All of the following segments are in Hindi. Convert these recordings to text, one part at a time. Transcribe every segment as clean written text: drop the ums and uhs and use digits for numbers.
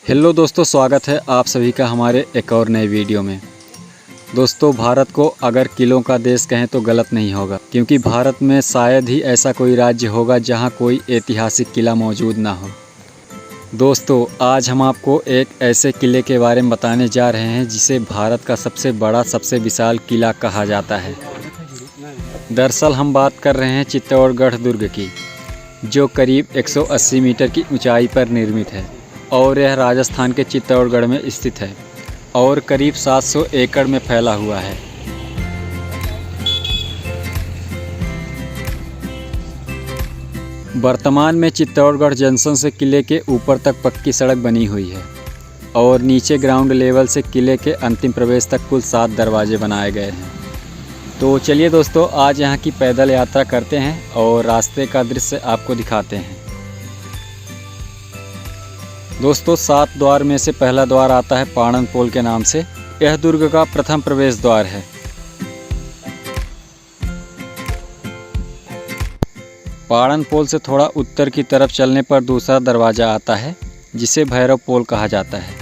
हेलो दोस्तों, स्वागत है आप सभी का हमारे एक और नए वीडियो में। दोस्तों, भारत को अगर किलों का देश कहें तो गलत नहीं होगा, क्योंकि भारत में शायद ही ऐसा कोई राज्य होगा जहां कोई ऐतिहासिक किला मौजूद ना हो। दोस्तों, आज हम आपको एक ऐसे किले के बारे में बताने जा रहे हैं जिसे भारत का सबसे बड़ा, सबसे विशाल किला कहा जाता है। दरअसल हम बात कर रहे हैं चित्तौड़गढ़ दुर्ग की, जो करीब 180 मीटर की ऊंचाई पर निर्मित है और यह राजस्थान के चित्तौड़गढ़ में स्थित है और करीब 700 एकड़ में फैला हुआ है। वर्तमान में चित्तौड़गढ़ जंक्शन से किले के ऊपर तक पक्की सड़क बनी हुई है और नीचे ग्राउंड लेवल से किले के अंतिम प्रवेश तक कुल 7 दरवाजे बनाए गए हैं। तो चलिए दोस्तों, आज यहाँ की पैदल यात्रा करते हैं और रास्ते का दृश्य आपको दिखाते हैं। दोस्तों, 7 द्वार में से पहला द्वार आता है पाणन पोल के नाम से। यह दुर्ग का प्रथम प्रवेश द्वार है। पाणन पोल से थोड़ा उत्तर की तरफ चलने पर दूसरा दरवाज़ा आता है, जिसे भैरव पोल कहा जाता है।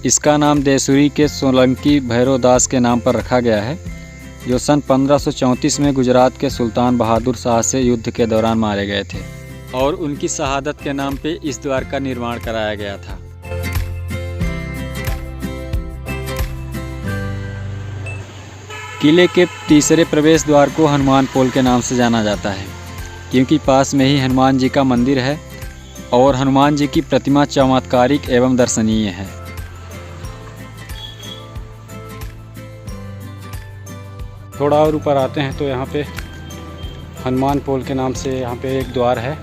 इसका नाम देसूरी के सोलंकी भैरव दास के नाम पर रखा गया है, जो सन 1534 में गुजरात के सुल्तान बहादुर शाह से युद्ध के दौरान मारे गए थे और उनकी शहादत के नाम पे इस द्वार का निर्माण कराया गया था। किले के तीसरे प्रवेश द्वार को हनुमान पोल के नाम से जाना जाता है, क्योंकि पास में ही हनुमान जी का मंदिर है और हनुमान जी की प्रतिमा चमत्कारिक एवं दर्शनीय है। थोड़ा और ऊपर आते हैं तो यहाँ पे हनुमान पोल के नाम से यहाँ पे एक द्वार है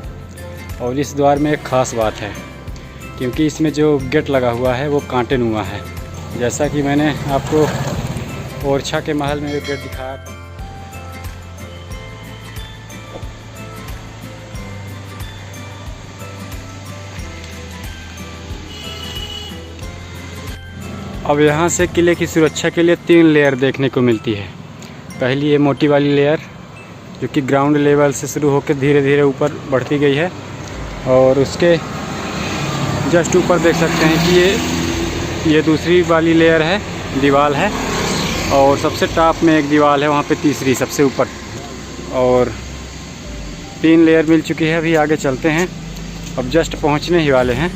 और इस द्वार में एक ख़ास बात है, क्योंकि इसमें जो गेट लगा हुआ है वो कांटे नुमा है, जैसा कि मैंने आपको ओरछा के महल में एक गेट दिखाया था। अब यहाँ से किले की सुरक्षा के लिए 3 लेयर देखने को मिलती है। पहली ये मोटी वाली लेयर, जो कि ग्राउंड लेवल से शुरू होकर धीरे धीरे ऊपर बढ़ती गई है, और उसके जस्ट ऊपर देख सकते हैं कि ये दूसरी वाली लेयर है, दीवार है, और सबसे टॉप में एक दीवार है, वहाँ पे तीसरी सबसे ऊपर, और 3 लेयर मिल चुकी है। अभी आगे चलते हैं, अब जस्ट पहुँचने ही वाले हैं।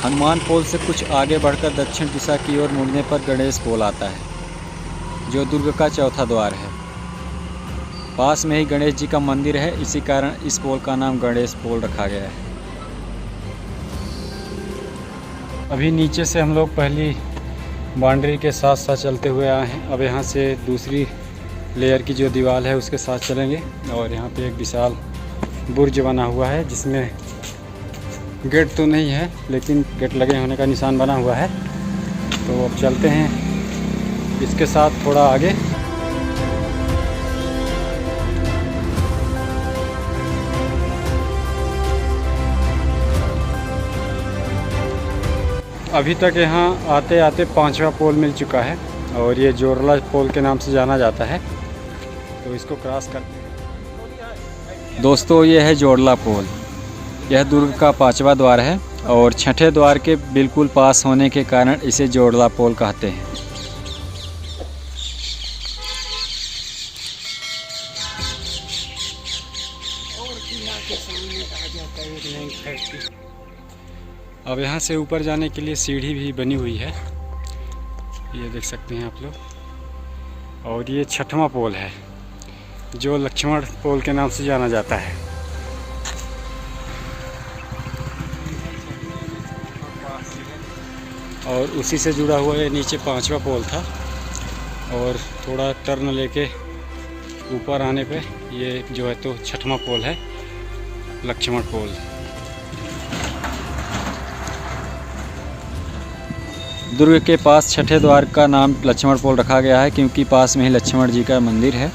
हनुमान पोल से कुछ आगे बढ़कर दक्षिण दिशा की ओर मुड़ने पर गणेश पोल आता है, जो दुर्ग का चौथा द्वार है। पास में ही गणेश जी का मंदिर है, इसी कारण इस पोल का नाम गणेश पोल रखा गया है। अभी नीचे से हम लोग पहली बाउंड्री के साथ साथ चलते हुए आए हैं। अब यहाँ से दूसरी लेयर की जो दीवार है उसके साथ चलेंगे, और यहाँ पे एक विशाल बुर्ज बना हुआ है, जिसमें गेट तो नहीं है लेकिन गेट लगे होने का निशान बना हुआ है। तो अब चलते हैं इसके साथ थोड़ा आगे। अभी तक यहाँ आते आते 5वां पोल मिल चुका है और ये जोरला पोल के नाम से जाना जाता है, तो इसको क्रॉस करते हैं। दोस्तों, ये है जोरला पोल। यह दुर्ग का 5वां द्वार है और 6ठे द्वार के बिल्कुल पास होने के कारण इसे जोरला पोल कहते हैं। अब यहाँ से ऊपर जाने के लिए सीढ़ी भी बनी हुई है, ये देख सकते हैं आप लोग। और ये 6वां पोल है, जो लक्ष्मण पोल के नाम से जाना जाता है। और उसी से जुड़ा हुआ ये नीचे 5वां पोल था, और थोड़ा टर्न लेके ऊपर आने पे ये जो है तो 6वां पोल है, लक्ष्मण पोल। दुर्ग के पास 6ठे द्वार का नाम लक्ष्मण पोल रखा गया है, क्योंकि पास में ही लक्ष्मण जी का मंदिर है,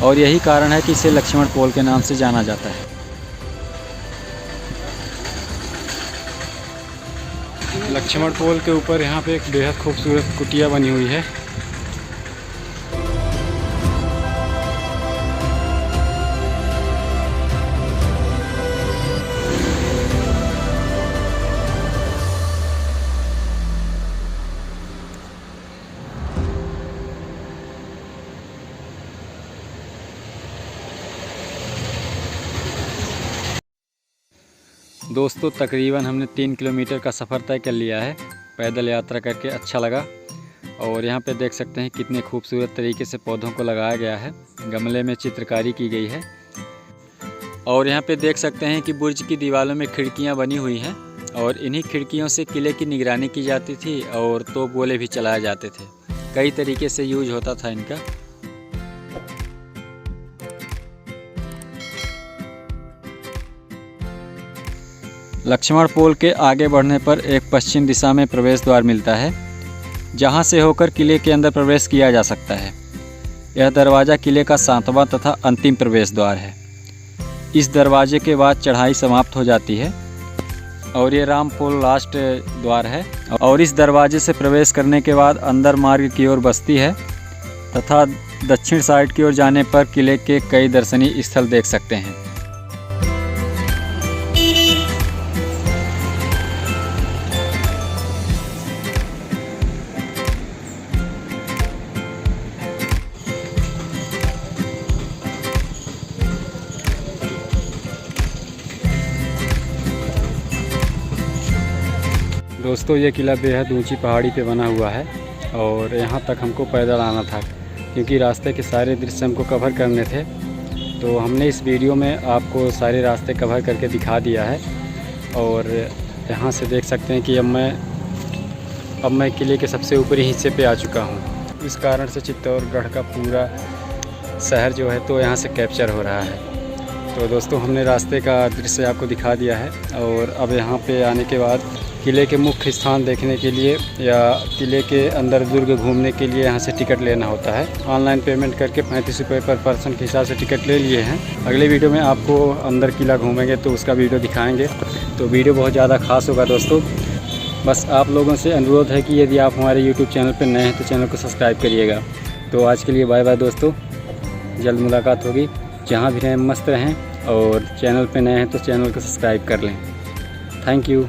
और यही कारण है कि इसे लक्ष्मण पोल के नाम से जाना जाता है। लक्ष्मण पोल के ऊपर यहाँ पे एक बेहद खूबसूरत कुटिया बनी हुई है। दोस्तों तकरीबन हमने 3 किलोमीटर का सफ़र तय कर लिया है। पैदल यात्रा करके अच्छा लगा। और यहाँ पे देख सकते हैं कितने खूबसूरत तरीके से पौधों को लगाया गया है, गमले में चित्रकारी की गई है। और यहाँ पे देख सकते हैं कि बुर्ज की दीवारों में खिड़कियाँ बनी हुई हैं और इन्हीं खिड़कियों से किले की निगरानी की जाती थी और तोप गोले भी चलाए जाते थे। कई तरीके से यूज होता था इनका। लक्ष्मण पोल के आगे बढ़ने पर एक पश्चिम दिशा में प्रवेश द्वार मिलता है, जहां से होकर किले के अंदर प्रवेश किया जा सकता है। यह दरवाज़ा किले का 7वां तथा अंतिम प्रवेश द्वार है। इस दरवाजे के बाद चढ़ाई समाप्त हो जाती है और ये राम पोल लास्ट द्वार है। और इस दरवाजे से प्रवेश करने के बाद अंदर मार्ग की ओर बस्ती है तथा दक्षिण साइड की ओर जाने पर किले के कई दर्शनीय स्थल देख सकते हैं। दोस्तों ये किला बेहद ऊंची पहाड़ी पे बना हुआ है और यहाँ तक हमको पैदल आना था, क्योंकि रास्ते के सारे दृश्य हमको कवर करने थे। तो हमने इस वीडियो में आपको सारे रास्ते कवर करके दिखा दिया है। और यहाँ से देख सकते हैं कि अब मैं किले के सबसे ऊपरी हिस्से पे आ चुका हूँ। इस कारण से चित्तौड़गढ़ का पूरा शहर जो है तो यहाँ से कैप्चर हो रहा है। तो दोस्तों हमने रास्ते का दृश्य आपको दिखा दिया है। और अब यहाँ पे आने के बाद किले के मुख्य स्थान देखने के लिए या किले के अंदर दुर्ग घूमने के लिए यहाँ से टिकट लेना होता है। ऑनलाइन पेमेंट करके 35 रुपये पर पर्सन के हिसाब से टिकट ले लिए हैं। अगले वीडियो में आपको अंदर किला घूमेंगे तो उसका वीडियो दिखाएंगे। तो वीडियो बहुत ज़्यादा खास होगा दोस्तों। बस आप लोगों से अनुरोध है कि यदि आप हमारे यूट्यूब चैनल पर नए हैं तो चैनल को सब्सक्राइब करिएगा। तो आज के लिए बाय बाय दोस्तों, जल्द मुलाकात होगी। जहाँ भी रहें मस्त रहें और चैनल पे नए हैं तो चैनल को सब्सक्राइब कर लें। Thank you.